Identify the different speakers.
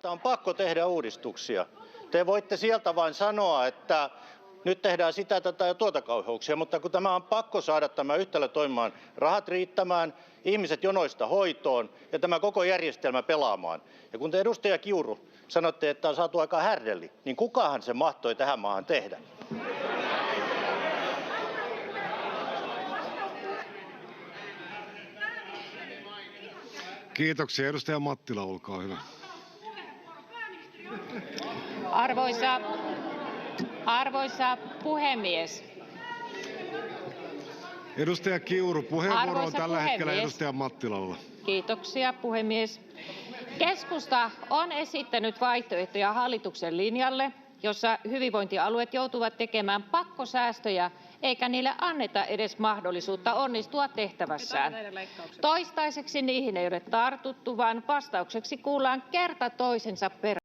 Speaker 1: On pakko tehdä uudistuksia. Te voitte sieltä vain sanoa, että nyt tehdään sitä, tätä ja tuota kauheuksia, mutta kun tämä on pakko saada tämä yhtälö toimimaan, rahat riittämään, ihmiset jonoista hoitoon ja tämä koko järjestelmä pelaamaan. Ja kun te, edustaja Kiuru, sanotte, että on saatu aikaan härdelli, niin kukahan se mahtoi tähän maahan tehdä?
Speaker 2: Kiitoksia. Edustaja Mattila, olkaa hyvä.
Speaker 3: Arvoisa puhemies.
Speaker 2: Edustaja Kiuru, puheenvuoro on tällä hetkellä edustaja Mattilalla.
Speaker 3: Kiitoksia, puhemies. Keskusta on esittänyt vaihtoehtoja hallituksen linjalle, jossa hyvinvointialueet joutuvat tekemään pakkosäästöjä, eikä niille anneta edes mahdollisuutta onnistua tehtävässään. Toistaiseksi niihin ei ole tartuttu, vaan vastaukseksi kuullaan kerta toisensa perään